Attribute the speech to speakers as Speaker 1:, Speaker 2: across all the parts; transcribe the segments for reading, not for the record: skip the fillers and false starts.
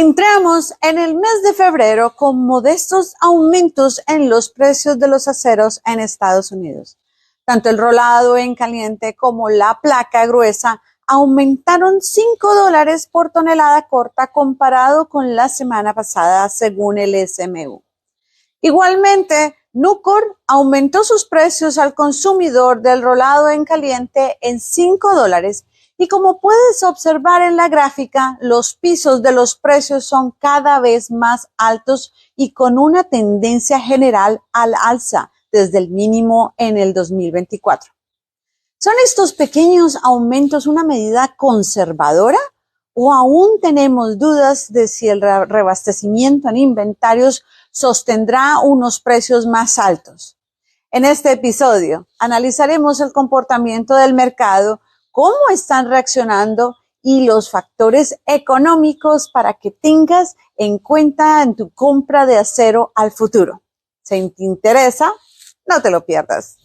Speaker 1: Entramos en el mes de febrero con modestos aumentos en los precios de los aceros en Estados Unidos. Tanto el rolado en caliente como la placa gruesa aumentaron $5 por tonelada corta comparado con la semana pasada, según el SMU. Igualmente, Nucor aumentó sus precios al consumidor del rolado en caliente en $5. Y como puedes observar en la gráfica, los pisos de los precios son cada vez más altos y con una tendencia general al alza desde el mínimo en el 2024. ¿Son estos pequeños aumentos una medida conservadora o aún tenemos dudas de si el reabastecimiento en inventarios sostendrá unos precios más altos? En este episodio analizaremos el comportamiento del mercado, cómo están reaccionando y los factores económicos para que tengas en cuenta en tu compra de acero al futuro. Si te interesa, no te lo pierdas.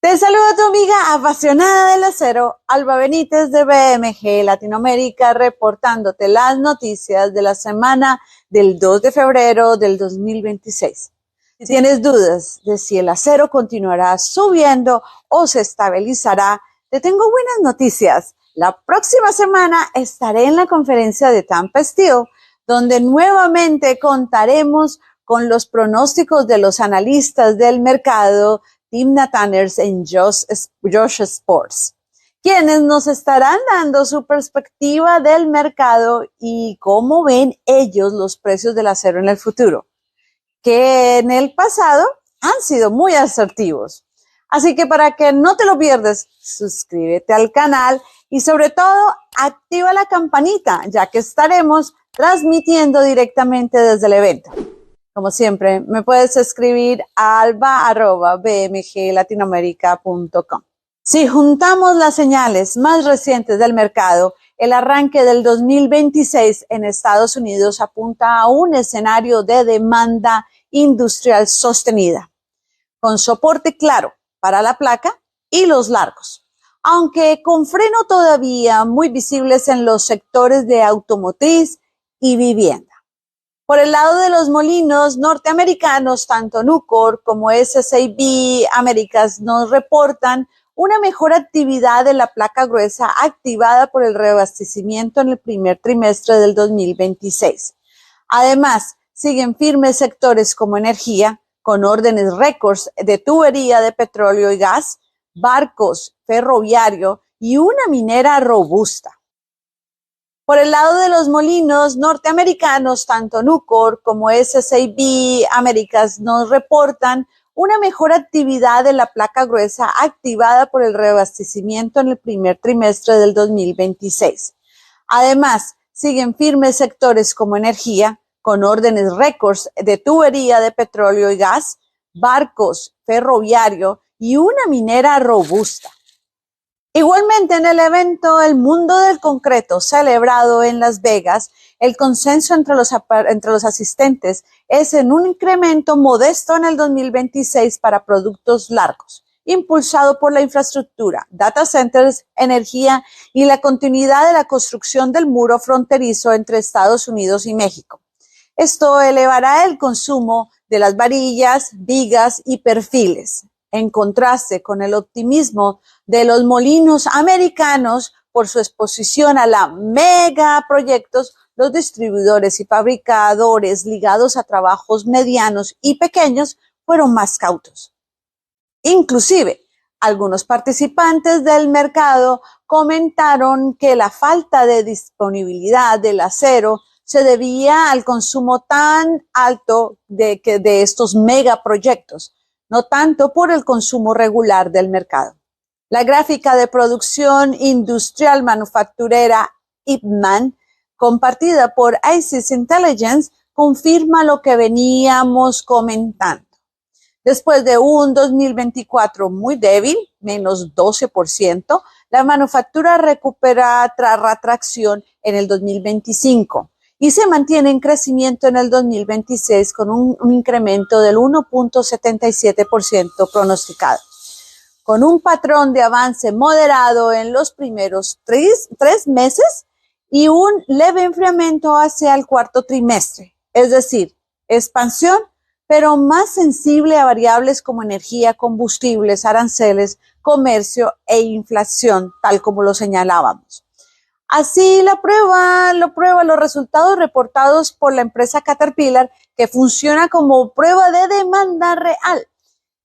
Speaker 1: Te saluda tu amiga apasionada del acero, Alba Benítez de BMG Latinoamérica, reportándote las noticias de la semana del 2 de febrero del 2026. Si tienes dudas de si el acero continuará subiendo o se estabilizará, te tengo buenas noticias. La próxima semana estaré en la conferencia de Tampa Steel, donde nuevamente contaremos con los pronósticos de los analistas del mercado, Timna Tanners en Josh Sports, quienes nos estarán dando su perspectiva del mercado y cómo ven ellos los precios del acero en el futuro, que en el pasado han sido muy asertivos. Así que para que no te lo pierdas, suscríbete al canal y sobre todo activa la campanita, ya que estaremos transmitiendo directamente desde el evento. Como siempre, me puedes escribir a alba@bmglatinoamerica.com. Si juntamos las señales más recientes del mercado, el arranque del 2026 en Estados Unidos apunta a un escenario de demanda industrial sostenida, con soporte claro para la placa y los largos, aunque con freno todavía muy visibles en los sectores de automotriz y vivienda. Por el lado de los molinos norteamericanos, tanto Nucor como SSAB Américas nos reportan una mejor actividad de la placa gruesa activada por el reabastecimiento en el primer trimestre del 2026. Además, siguen firmes sectores como energía, con órdenes récords de tubería de petróleo y gas, barcos, ferroviario y una minera robusta. Por el lado de los molinos norteamericanos, tanto Nucor como SSAB Américas nos reportan una mejor actividad de la placa gruesa activada por el reabastecimiento en el primer trimestre del 2026. Además, siguen firmes sectores como energía, con órdenes récords de tubería de petróleo y gas, barcos, ferroviario y una minera robusta. Igualmente, en el evento El Mundo del Concreto, celebrado en Las Vegas, el consenso entre los asistentes es en un incremento modesto en el 2026 para productos largos, impulsado por la infraestructura, data centers, energía y la continuidad de la construcción del muro fronterizo entre Estados Unidos y México. Esto elevará el consumo de las varillas, vigas y perfiles, en contraste con el optimismo de los molinos americanos por su exposición a la megaproyectos. Los distribuidores y fabricadores ligados a trabajos medianos y pequeños fueron más cautos. Inclusive, algunos participantes del mercado comentaron que la falta de disponibilidad del acero se debía al consumo tan alto de estos megaproyectos, no tanto por el consumo regular del mercado. La gráfica de producción industrial manufacturera Ipman, compartida por ICIS Intelligence, confirma lo que veníamos comentando. Después de un 2024 muy débil, menos 12%, la manufactura recupera retracción en el 2025 y se mantiene en crecimiento en el 2026 con un incremento del 1.77% pronosticado, con un patrón de avance moderado en los primeros tres meses y un leve enfriamiento hacia el cuarto trimestre, es decir, expansión, pero más sensible a variables como energía, combustibles, aranceles, comercio e inflación, tal como lo señalábamos. Así lo prueba los resultados reportados por la empresa Caterpillar, que funciona como prueba de demanda real.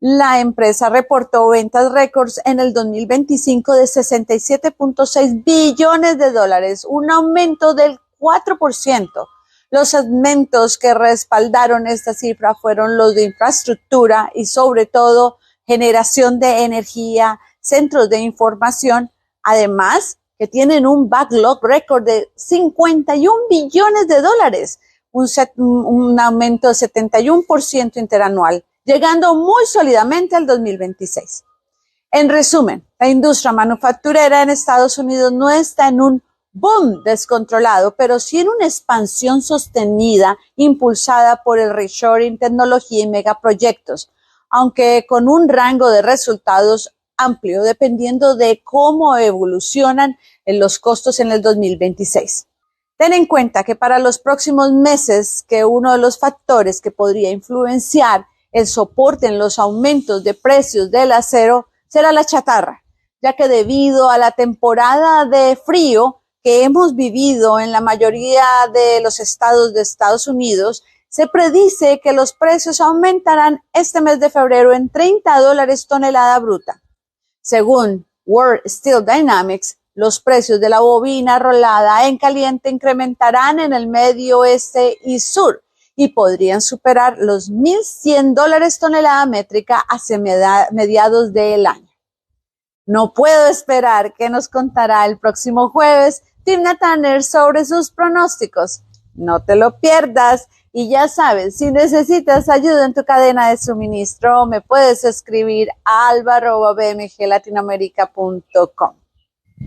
Speaker 1: La empresa reportó ventas récords en el 2025 de 67.6 billones de dólares, un aumento del 4%. Los segmentos que respaldaron esta cifra fueron los de infraestructura y sobre todo generación de energía, centros de información, además que tienen un backlog récord de 51 billones de dólares, un aumento de 71% interanual, llegando muy sólidamente al 2026. En resumen, la industria manufacturera en Estados Unidos no está en un boom descontrolado, pero sí en una expansión sostenida impulsada por el reshoring, tecnología y megaproyectos, aunque con un rango de resultados amplio dependiendo de cómo evolucionan los costos en el 2026. Ten en cuenta que para los próximos meses que uno de los factores que podría influenciar el soporte en los aumentos de precios del acero será la chatarra, ya que debido a la temporada de frío que hemos vivido en la mayoría de los estados de Estados Unidos, se predice que los precios aumentarán este mes de febrero en $30 tonelada bruta. Según World Steel Dynamics, los precios de la bobina rolada en caliente incrementarán en el medio oeste y sur y podrían superar los $1,100 tonelada métrica hacia mediados del año. No puedo esperar que nos contará el próximo jueves Timna Turner sobre sus pronósticos. No te lo pierdas y ya sabes, si necesitas ayuda en tu cadena de suministro, me puedes escribir a alba@bmglatinoamerica.com.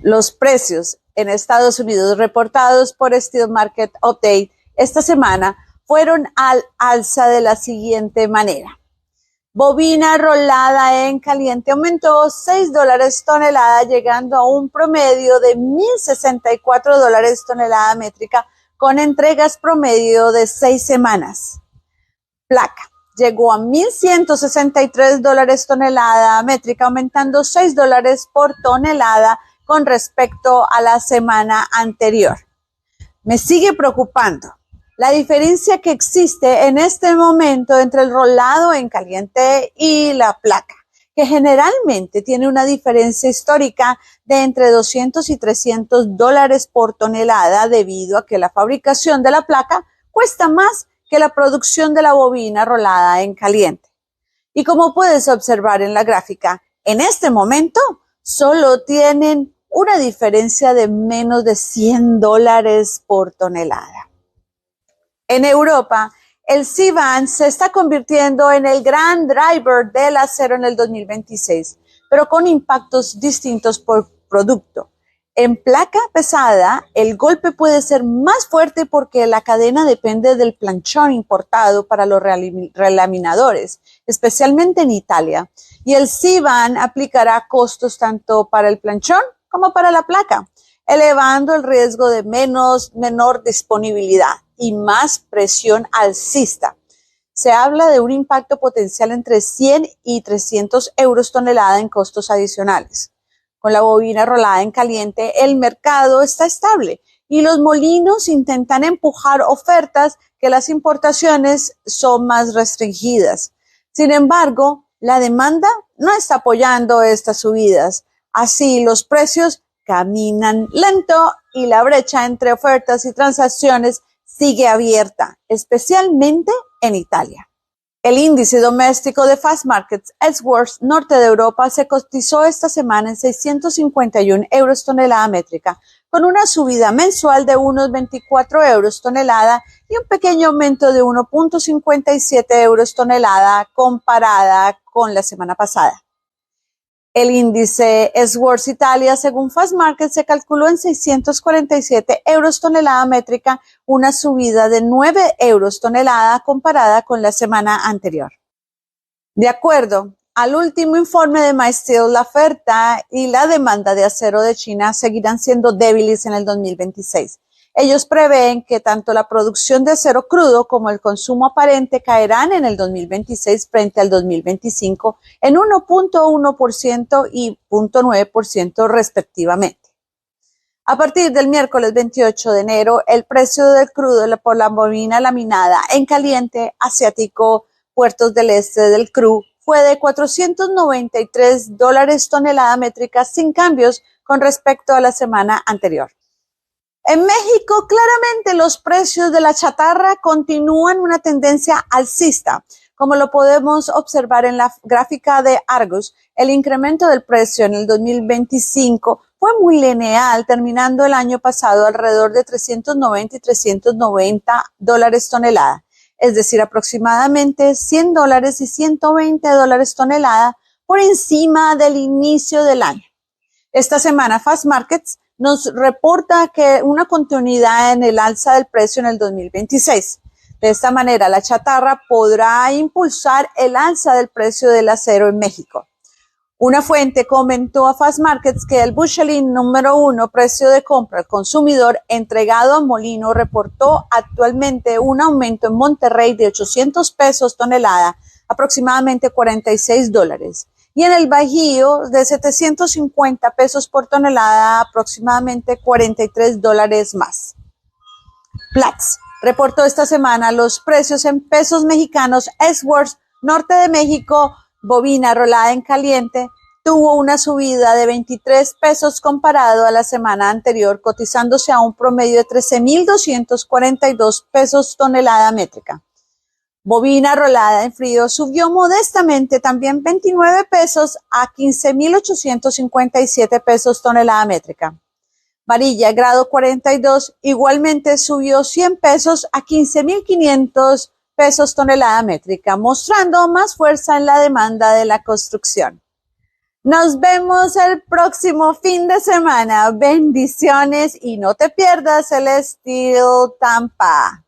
Speaker 1: Los precios en Estados Unidos reportados por Steel Market Update esta semana fueron al alza de la siguiente manera. Bobina rolada en caliente aumentó $6 tonelada, llegando a un promedio de $1,064 tonelada métrica, con entregas promedio de 6 semanas. Placa llegó a $1,163 tonelada métrica, aumentando $6 por tonelada con respecto a la semana anterior. Me sigue preocupando la diferencia que existe en este momento entre el rolado en caliente y la placa, que generalmente tiene una diferencia histórica de entre $200 y $300 por tonelada, debido a que la fabricación de la placa cuesta más que la producción de la bobina rolada en caliente. Y como puedes observar en la gráfica, en este momento solo tienen una diferencia de menos de $100 por tonelada. En Europa, el CBAM se está convirtiendo en el gran driver del acero en el 2026, pero con impactos distintos por producto. En placa pesada, el golpe puede ser más fuerte porque la cadena depende del planchón importado para los relaminadores, especialmente en Italia, y el CBAM aplicará costos tanto para el planchón como para la placa, elevando el riesgo de menor disponibilidad y más presión alcista. Se habla de un impacto potencial entre 100 y 300 euros tonelada en costos adicionales. Con la bobina rolada en caliente, el mercado está estable y los molinos intentan empujar ofertas que las importaciones son más restringidas. Sin embargo, la demanda no está apoyando estas subidas. Así, los precios caminan lento y la brecha entre ofertas y transacciones sigue abierta, especialmente en Italia. El índice doméstico de Fast Markets Ellsworth norte de Europa se cotizó esta semana en 651 euros tonelada métrica, con una subida mensual de unos 24 euros tonelada y un pequeño aumento de 1.57 euros tonelada comparada con la semana pasada. El índice Swords Italia, según Fastmarkets, se calculó en 647 euros tonelada métrica, una subida de 9 euros tonelada comparada con la semana anterior. De acuerdo al último informe de MySteel, la oferta y la demanda de acero de China seguirán siendo débiles en el 2026. Ellos prevén que tanto la producción de acero crudo como el consumo aparente caerán en el 2026 frente al 2025 en 1.1% y 0.9% respectivamente. A partir del miércoles 28 de enero, el precio del crudo por la bobina laminada en caliente asiático Puertos del Este del CRU fue de $493 tonelada métrica sin cambios con respecto a la semana anterior. En México, claramente los precios de la chatarra continúan una tendencia alcista. Como lo podemos observar en la gráfica de Argus, el incremento del precio en el 2025 fue muy lineal, terminando el año pasado alrededor de $390 y $390 tonelada, es decir, aproximadamente $100 y $120 tonelada por encima del inicio del año. Esta semana Fastmarkets nos reporta que una continuidad en el alza del precio en el 2026. De esta manera, la chatarra podrá impulsar el alza del precio del acero en México. Una fuente comentó a Fastmarkets que el Busheling número 1, precio de compra al consumidor entregado a Molino, reportó actualmente un aumento en Monterrey de 800 pesos tonelada, aproximadamente $46. Y en el Bajío de 750 pesos por tonelada, aproximadamente $43 más. Platts reportó esta semana los precios en pesos mexicanos. Swords, norte de México, bovina rolada en caliente, tuvo una subida de 23 pesos comparado a la semana anterior, cotizándose a un promedio de 13,242 pesos tonelada métrica. Bovina rolada en frío subió modestamente también 29 pesos a 15,857 pesos tonelada métrica. Varilla grado 42 igualmente subió 100 pesos a 15,500 pesos tonelada métrica, mostrando más fuerza en la demanda de la construcción. Nos vemos el próximo fin de semana. Bendiciones y no te pierdas el Steel Tampa.